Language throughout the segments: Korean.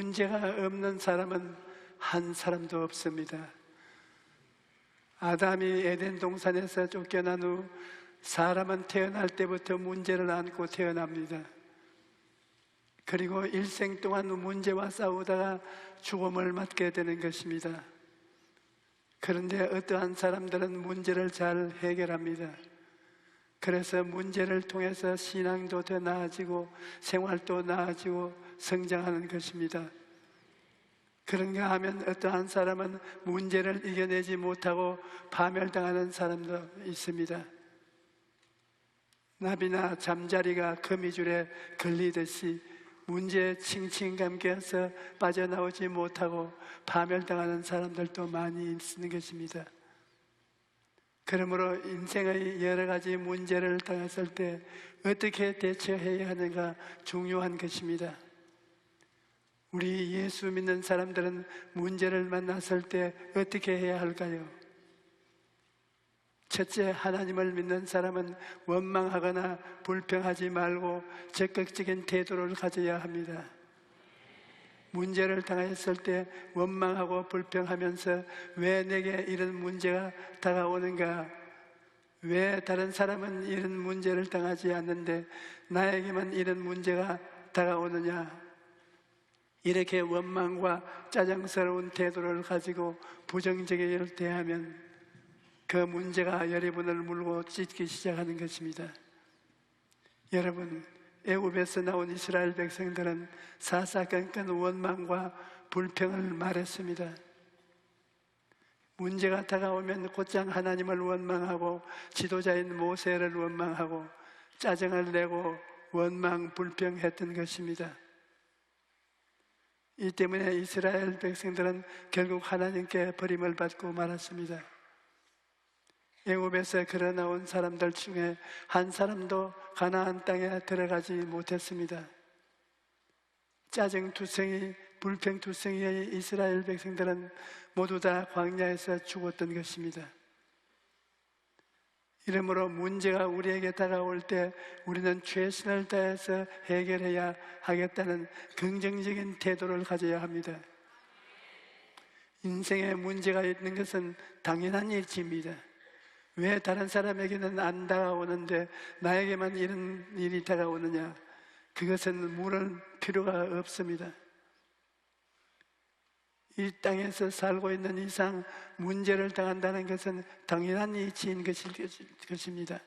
문제가 없는 사람은 한 사람도 없습니다. 아담이 에덴 동산에서 쫓겨난 후 사람은 태어날 때부터 문제를 안고 태어납니다. 그리고 일생 동안 문제와 싸우다가 죽음을 맞게 되는 것입니다. 그런데 어떠한 사람들은 문제를 잘 해결합니다. 그래서 문제를 통해서 신앙도 더 나아지고 생활도 나아지고 성장하는 것입니다. 그런가 하면 어떠한 사람은 문제를 이겨내지 못하고 파멸당하는 사람도 있습니다. 나비나 잠자리가 거미줄에 걸리듯이 문제에 칭칭감겨서 빠져나오지 못하고 파멸당하는 사람들도 많이 있는 것입니다. 그러므로 인생의 여러 가지 문제를 당했을 때 어떻게 대처해야 하는가 중요한 것입니다. 우리 예수 믿는 사람들은 문제를 만났을 때 어떻게 해야 할까요? 첫째, 하나님을 믿는 사람은 원망하거나 불평하지 말고 적극적인 태도를 가져야 합니다. 문제를 당했을 때 원망하고 불평하면서 왜 내게 이런 문제가 다가오는가? 왜 다른 사람은 이런 문제를 당하지 않는데 나에게만 이런 문제가 다가오느냐? 이렇게 원망과 짜증스러운 태도를 가지고 부정적으로 대하면 그 문제가 여러분을 물고 찢기 시작하는 것입니다. 여러분, 애굽에서 나온 이스라엘 백성들은 사사건건 원망과 불평을 말했습니다. 문제가 다가오면 곧장 하나님을 원망하고 지도자인 모세를 원망하고 짜증을 내고 원망, 불평했던 것입니다. 이 때문에 이스라엘 백성들은 결국 하나님께 버림을 받고 말았습니다. 애굽에서 걸어 나온 사람들 중에 한 사람도 가나안 땅에 들어가지 못했습니다. 짜증투성이, 불평투성이의 이스라엘 백성들은 모두 다 광야에서 죽었던 것입니다. 이러므로 문제가 우리에게 다가올 때 우리는 최선을 다해서 해결해야 하겠다는 긍정적인 태도를 가져야 합니다. 인생에 문제가 있는 것은 당연한 일입니다. 왜 다른 사람에게는 안 다가오는데 나에게만 이런 일이 다가오느냐? 그것은 물을 필요가 없습니다. 이 땅에서 살고 있는 이상 문제를 당한다는 것은 당연한 이치인 것입니다.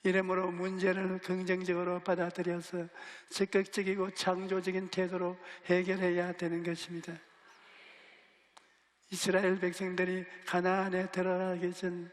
이러므로 문제를 긍정적으로 받아들여서 적극적이고 창조적인 태도로 해결해야 되는 것입니다. 이스라엘 백성들이 가나안에 들어가기 전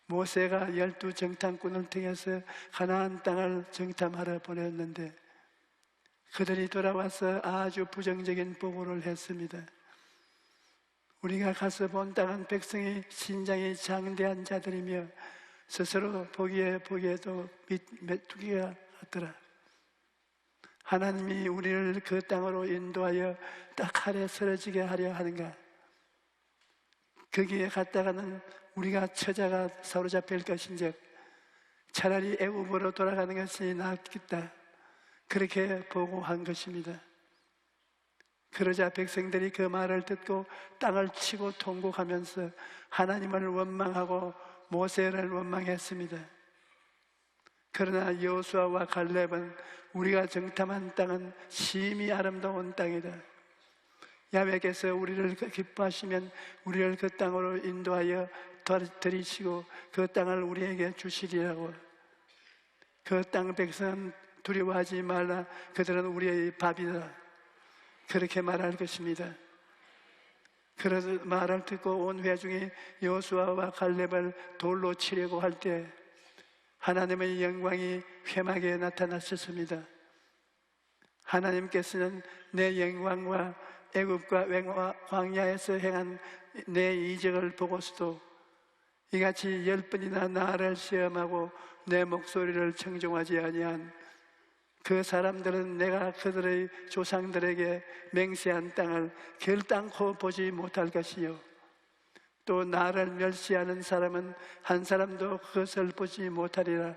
모세가 12 정탐꾼을 통해서 가나안 땅을 정탐하러 보냈는데 그들이 돌아와서 아주 부정적인 보고를 했습니다. 우리가 가서 본 땅은 백성이 신장이 장대한 자들이며 스스로 보기에도 메뚜기가 같더라. 하나님이 우리를 그 땅으로 인도하여 딱 아래 쓰러지게 하려 하는가? 거기에 갔다가는 우리가 처자가 사로잡힐 것인즉 차라리 애굽으로 돌아가는 것이 낫겠다. 그렇게 보고한 것입니다. 그러자 백성들이 그 말을 듣고 땅을 치고 통곡하면서 하나님을 원망하고 모세를 원망했습니다. 그러나 여호수아와 갈렙은 우리가 정탐한 땅은 심히 아름다운 땅이다. 야훼께서 우리를 기뻐하시면 우리를 그 땅으로 인도하여 들이시고 그 땅을 우리에게 주시리라고. 그 땅 백성은 두려워하지 말라. 그들은 우리의 밥이다. 그렇게 말할 것입니다. 그래서 말을 듣고 온 회중이 여호수아와 갈렙을 돌로 치려고 할 때 하나님의 영광이 회막에 나타나셨습니다. 하나님께서는 내 영광과 애굽과 광야에서 행한 내 이적을 보고서도 이같이 10번이나 나를 시험하고 내 목소리를 청종하지 아니한 그 사람들은 내가 그들의 조상들에게 맹세한 땅을 결단코 보지 못할 것이요 또 나를 멸시하는 사람은 한 사람도 그것을 보지 못하리라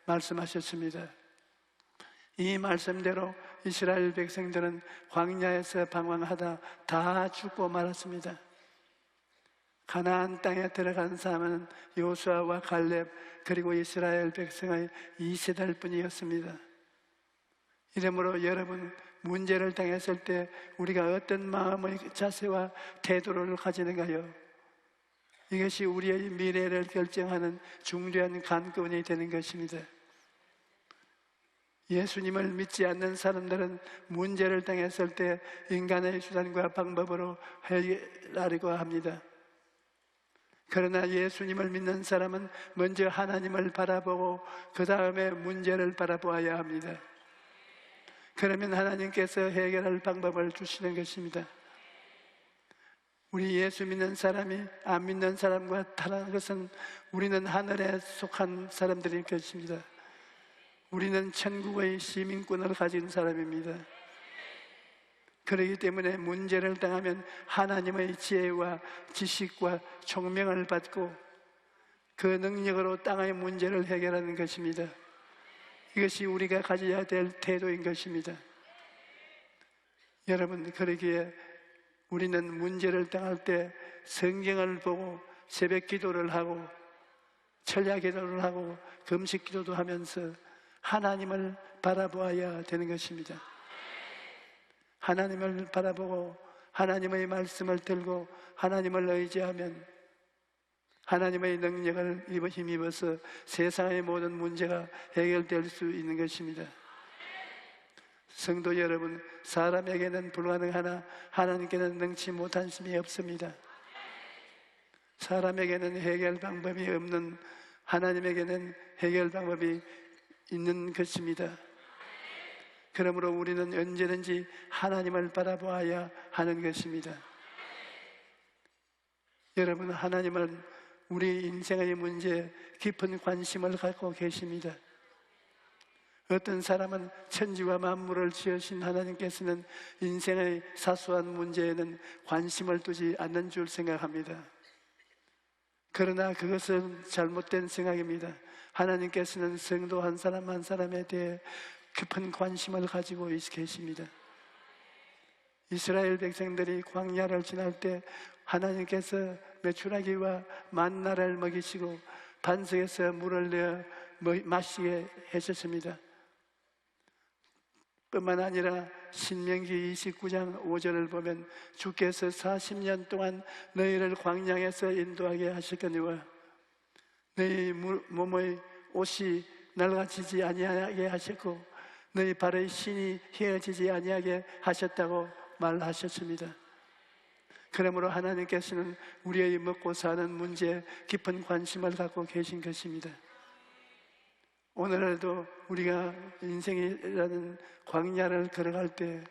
말씀하셨습니다. 이 말씀대로 이스라엘 백성들은 광야에서 방황하다 다 죽고 말았습니다. 가나안 땅에 들어간 사람은 여호수아와 갈렙 그리고 이스라엘 백성의 2세대일 뿐이었습니다. 이러므로 여러분, 문제를 당했을 때 우리가 어떤 마음의 자세와 태도를 가지는가요? 이것이 우리의 미래를 결정하는 중요한 관건이 되는 것입니다. 예수님을 믿지 않는 사람들은 문제를 당했을 때 인간의 수단과 방법으로 해결하려고 합니다. 그러나 예수님을 믿는 사람은 먼저 하나님을 바라보고 그 다음에 문제를 바라보아야 합니다. 그러면 하나님께서 해결할 방법을 주시는 것입니다. 우리 예수 믿는 사람이 안 믿는 사람과 다른 것은 우리는 하늘에 속한 사람들일 것입니다. 우리는 천국의 시민권을 가진 사람입니다. 그렇기 때문에 문제를 당하면 하나님의 지혜와 지식과 총명을 받고 그 능력으로 땅의 문제를 해결하는 것입니다. 이것이 우리가 가져야 될 태도인 것입니다. 여러분, 그러기에 우리는 문제를 당할 때 성경을 보고 새벽 기도를 하고 철야 기도를 하고 금식 기도도 하면서 하나님을 바라보아야 되는 것입니다. 하나님을 바라보고 하나님의 말씀을 들고 하나님을 의지하면 하나님의 능력을 힘입어서 세상의 모든 문제가 해결될 수 있는 것입니다. 성도 여러분, 사람에게는 불가능하나 하나님께는 능치 못한 심이 없습니다. 사람에게는 해결 방법이 없는 하나님에게는 해결 방법이 있는 것입니다. 그러므로 우리는 언제든지 하나님을 바라보아야 하는 것입니다. 여러분, 하나님은 우리 인생의 문제에 깊은 관심을 갖고 계십니다. 어떤 사람은 천지와 만물을 지으신 하나님께서는 인생의 사소한 문제에는 관심을 두지 않는 줄 생각합니다. 그러나 그것은 잘못된 생각입니다. 하나님께서는 성도 한 사람 한 사람에 대해 깊은 관심을 가지고 계십니다. 이스라엘 백성들이 광야를 지날 때 하나님께서 메추라기와 만나를 먹이시고 반석에서 물을 내어 마시게 하셨습니다. 뿐만 아니라 신명기 29장 5절을 보면 주께서 40년 동안 너희를 광야에서 인도하게 하셨거니와 너희 몸의 옷이 낡아지지 아니하게 하셨고 너희 발의 신이 휘어지지 아니하게 하셨다고 말하셨습니다. 그러므로 하나님께서는 우리의 먹고 사는 문제에 깊은 관심을 갖고 계신 것입니다. 오늘날도 우리가 인생이라는 광야를 걸어갈 때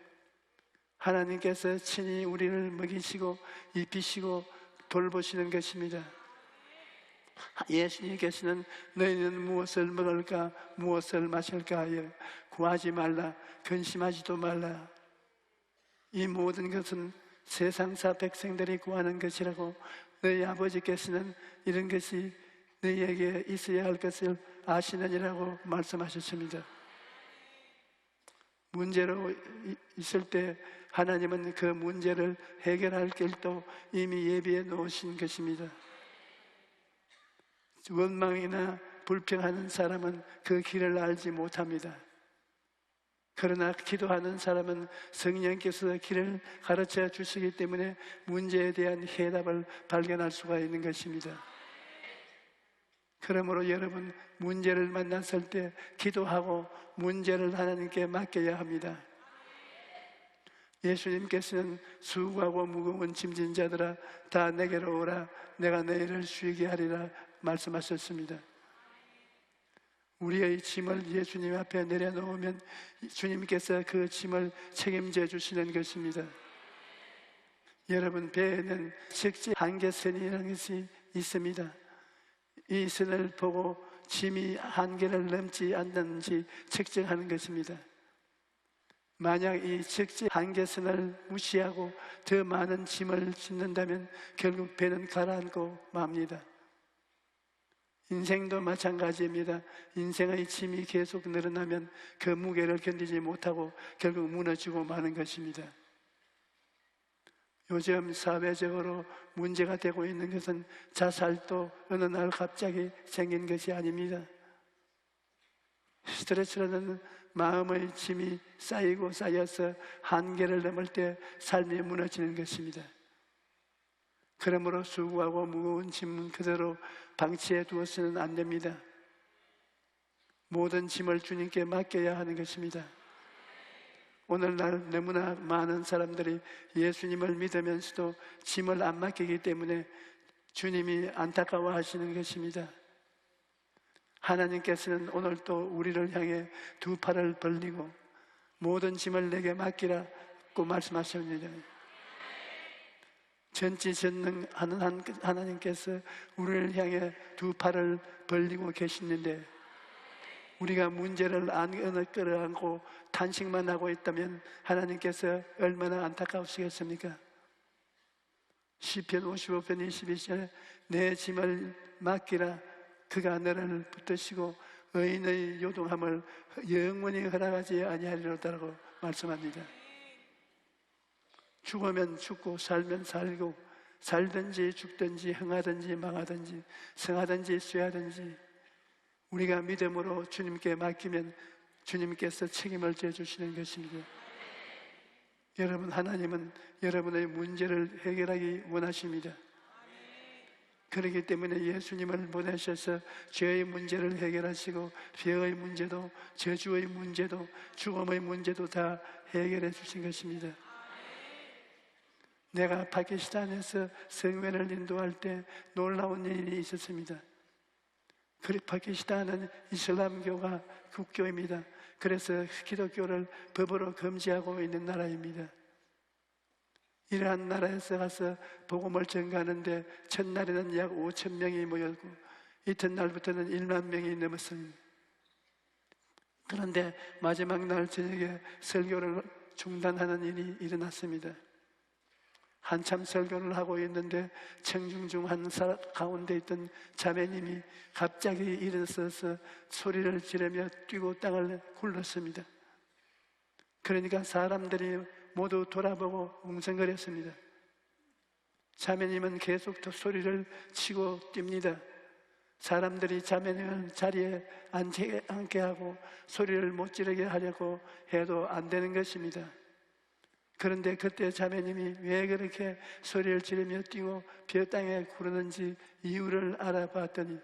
하나님께서 친히 우리를 먹이시고 입히시고 돌보시는 것입니다. 예수님께서는 너희는 무엇을 먹을까 무엇을 마실까 하여 구하지 말라 근심하지도 말라. 이 모든 것은 세상사 백성들이 구하는 것이라고 너희 아버지께서는 이런 것이 너희에게 있어야 할 것을 아시느니라고 말씀하셨습니다. 문제로 있을 때 하나님은 그 문제를 해결할 길도 이미 예비해 놓으신 것입니다. 원망이나 불평하는 사람은 그 길을 알지 못합니다. 그러나 기도하는 사람은 성령께서 길을 가르쳐 주시기 때문에 문제에 대한 해답을 발견할 수가 있는 것입니다. 그러므로 여러분, 문제를 만났을 때 기도하고 문제를 하나님께 맡겨야 합니다. 예수님께서는 수고하고 무거운 짐진 자들아 다 내게로 오라 내가 너희를 쉬게 하리라 말씀하셨습니다. 우리의 짐을 예수님 앞에 내려놓으면 주님께서 그 짐을 책임져 주시는 것입니다. 여러분, 배에는 식지 한계선이라는 것이 있습니다. 이 선을 보고 짐이 한계를 넘지 않는지 측정하는 것입니다. 만약 이 측지 한계선을 무시하고 더 많은 짐을 짓는다면 결국 배는 가라앉고 맙니다. 인생도 마찬가지입니다. 인생의 짐이 계속 늘어나면 그 무게를 견디지 못하고 결국 무너지고 마는 것입니다. 요즘 사회적으로 문제가 되고 있는 것은 자살도 어느 날 갑자기 생긴 것이 아닙니다. 스트레스라는 마음의 짐이 쌓이고 쌓여서 한계를 넘을 때 삶이 무너지는 것입니다. 그러므로 수고하고 무거운 짐은 그대로 방치해 두어서는 안 됩니다. 모든 짐을 주님께 맡겨야 하는 것입니다. 오늘날 너무나 많은 사람들이 예수님을 믿으면서도 짐을 안 맡기기 때문에 주님이 안타까워 하시는 것입니다. 하나님께서는 오늘도 우리를 향해 두 팔을 벌리고 모든 짐을 내게 맡기라고 말씀하십니다. 전지전능하는 하나님께서 우리를 향해 두 팔을 벌리고 계시는데 우리가 문제를 안 끌어안고 탄식만 하고 있다면 하나님께서 얼마나 안타까우시겠습니까? 시편 55편 22절에 내 짐을 맡기라 그가 너를 붙드시고 의인의 요동함을 영원히 허락하지 아니하리로다라고 말씀합니다. 죽으면 죽고 살면 살고 살든지 죽든지 흥하든지 망하든지 성하든지 쇠하든지 우리가 믿음으로 주님께 맡기면 주님께서 책임을 져주시는 것입니다. 여러분, 하나님은 여러분의 문제를 해결하기 원하십니다. 그렇기 때문에 예수님을 보내셔서 죄의 문제를 해결하시고 죄의 문제도 저주의 문제도 죽음의 문제도 다 해결해 주신 것입니다. 내가 파키스탄에서 성회를 인도할 때 놀라운 일이 있었습니다. 파키스탄은 이슬람교가 국교입니다. 그래서 기독교를 법으로 금지하고 있는 나라입니다. 이러한 나라에서 가서 복음을 전가하는데 첫날에는 약 5,000명이 모였고 이튿날부터는 1만 명이 넘었습니다. 그런데 마지막 날 저녁에 설교를 중단하는 일이 일어났습니다. 한참 설교를 하고 있는데 청중 중 한 가운데 있던 자매님이 갑자기 일어서서 소리를 지르며 뛰고 땅을 굴렀습니다. 그러니까 사람들이 모두 돌아보고 웅성거렸습니다. 자매님은 계속 또 소리를 치고 뜁니다. 사람들이 자매님을 자리에 앉게 하고 소리를 못 지르게 하려고 해도 안 되는 것입니다. 그런데 그때 자매님이 왜 그렇게 소리를 지르며 뛰고 벼 땅에 구르는지 이유를 알아봤더니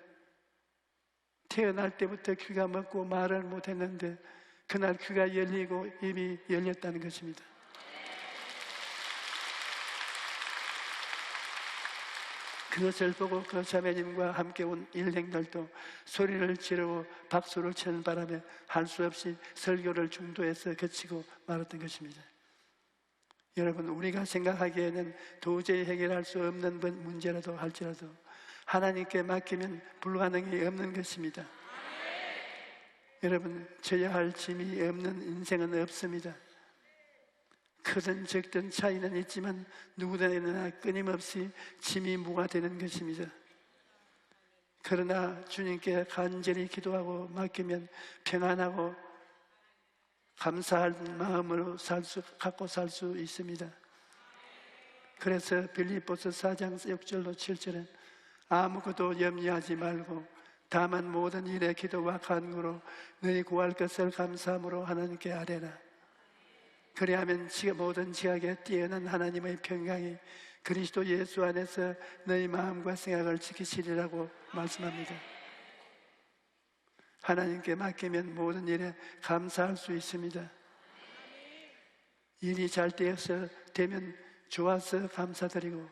태어날 때부터 귀가 먹고 말을 못했는데 그날 귀가 열리고 입이 열렸다는 것입니다. 그것을 보고 그 자매님과 함께 온 일행들도 소리를 지르고 박수를 치는 바람에 할 수 없이 설교를 중도에서 그치고 말았던 것입니다. 여러분, 우리가 생각하기에는 도저히 해결할 수 없는 문제라도 할지라도 하나님께 맡기면 불가능이 없는 것입니다. 여러분, 져야 할 짐이 없는 인생은 없습니다. 크든 적든 차이는 있지만 누구나 끊임없이 짐이 무가 되는 것입니다. 그러나 주님께 간절히 기도하고 맡기면 평안하고 감사한 마음으로 갖고 살 수 있습니다. 그래서 빌립보서 4장 6절로 7절은 아무것도 염려하지 말고 다만 모든 일에 기도와 간구로 너희 구할 것을 감사함으로 하나님께 아뢰라. 그리하면 모든 지각에 뛰어난 하나님의 평강이 그리스도 예수 안에서 너희 마음과 생각을 지키시리라고 말씀합니다. 하나님께 맡기면 모든 일에 감사할 수 있습니다. 일이 잘 되면 좋아서 감사드리고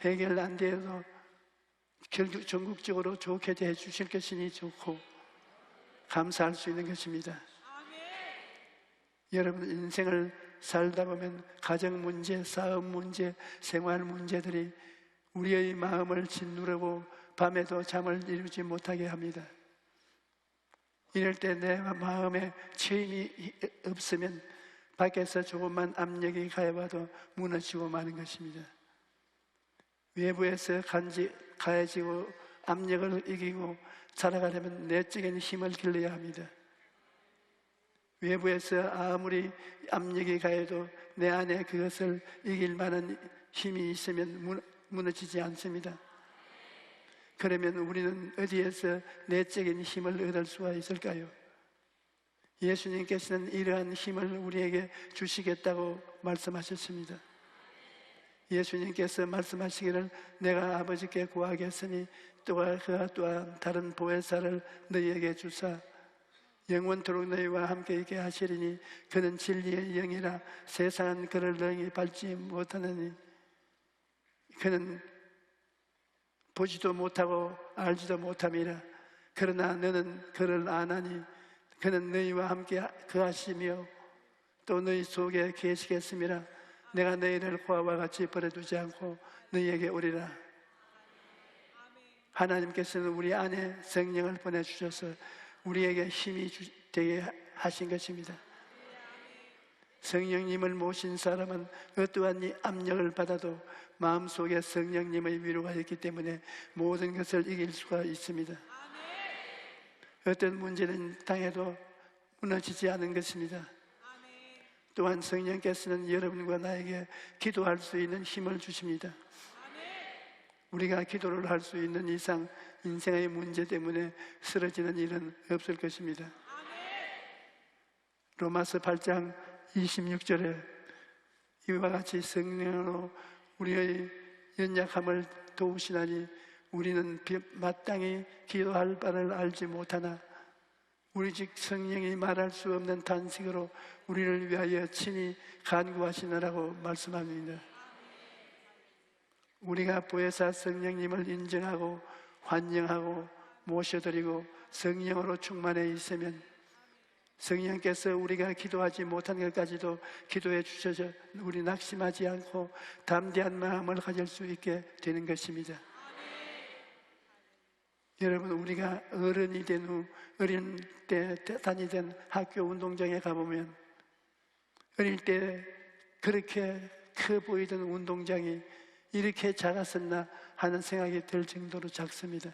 해결 안 되어도 결국 전국적으로 좋게 해주실 것이니 좋고 감사할 수 있는 것입니다. 여러분, 인생을 살다 보면 가정 문제, 사업 문제, 생활 문제들이 우리의 마음을 짓누르고 밤에도 잠을 이루지 못하게 합니다. 이럴 때 내 마음에 체임이 없으면 밖에서 조금만 압력이 가해봐도 무너지고 마는 것입니다. 외부에서 가해지고 압력을 이기고 살아가려면 내적인 힘을 길러야 합니다. 외부에서 아무리 압력이 가해도 내 안에 그것을 이길 만한 힘이 있으면 무너지지 않습니다. 그러면 우리는 어디에서 내적인 힘을 얻을 수가 있을까요? 예수님께서는 이러한 힘을 우리에게 주시겠다고 말씀하셨습니다. 예수님께서 말씀하시기를 내가 아버지께 구하겠으니 그가 또한 다른 보혜사를 너희에게 주사 영원토록 너희와 함께 있게 하시리니 그는 진리의 영이라 세상은 그를 너희 밟지 못하느니 그는 보지도 못하고 알지도 못함이라. 그러나 너는 그를 아나니 그는 너희와 함께 거하시며 또 너희 속에 계시겠음이라. 내가 너희를 고아와 같이 버려두지 않고 너희에게 오리라. 하나님께서는 우리 안에 성령을 보내주셔서 우리에게 힘이 되게 하신 것입니다. 성령님을 모신 사람은 어떠한 압력을 받아도 마음속에 성령님의 위로가 있기 때문에 모든 것을 이길 수가 있습니다. 어떤 문제는 당해도 무너지지 않은 것입니다. 또한 성령께서는 여러분과 나에게 기도할 수 있는 힘을 주십니다. 우리가 기도를 할 수 있는 이상 인생의 문제 때문에 쓰러지는 일은 없을 것입니다. 로마서 8장 26절에 이와 같이 성령으로 우리의 연약함을 도우시나니 우리는 마땅히 기도할 바를 알지 못하나 우리 즉 성령이 말할 수 없는 탄식으로 우리를 위하여 친히 간구하시느라고 말씀합니다. 우리가 보혜사 성령님을 인정하고 환영하고 모셔드리고 성령으로 충만해 있으면 성령께서 우리가 기도하지 못한 것까지도 기도해 주셔서 우리 낙심하지 않고 담대한 마음을 가질 수 있게 되는 것입니다. 여러분, 우리가 어른이 된 후 어린 때 다니던 학교 운동장에 가보면 어릴 때 그렇게 커 보이던 운동장이 이렇게 작았었나 하는 생각이 들 정도로 작습니다.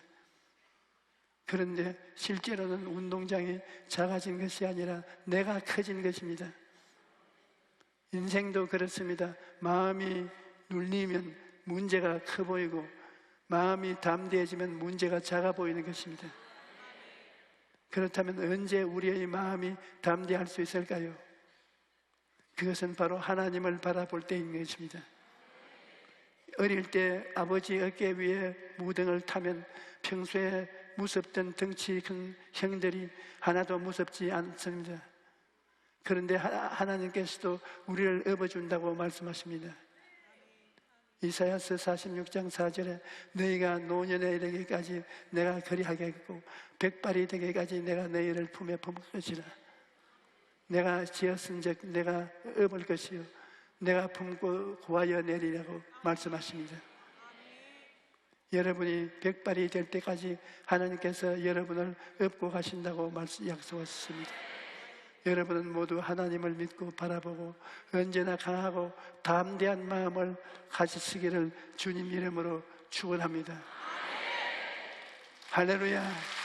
그런데 실제로는 운동장이 작아진 것이 아니라 내가 커진 것입니다. 인생도 그렇습니다. 마음이 눌리면 문제가 커 보이고 마음이 담대해지면 문제가 작아 보이는 것입니다. 그렇다면 언제 우리의 마음이 담대할 수 있을까요? 그것은 바로 하나님을 바라볼 때인 것입니다. 어릴 때 아버지 어깨 위에 무등을 타면 평소에 무섭던 덩치 큰 형들이 하나도 무섭지 않습니다. 그런데 하나님께서도 우리를 업어준다고 말씀하십니다. 이사야서 46장 4절에 너희가 노년에 이르기까지 내가 그리하겠고 백발이 되기까지 내가 너희를 품에 품을 것이라. 내가 지었은즉 내가 업을 것이요 내가 품고 구하여 내리라고 말씀하십니다. 여러분이 백발이 될 때까지 하나님께서 여러분을 업고 가신다고 약속하셨습니다. 여러분은 모두 하나님을 믿고 바라보고 언제나 강하고 담대한 마음을 가지시기를 주님 이름으로 축원합니다. 할렐루야.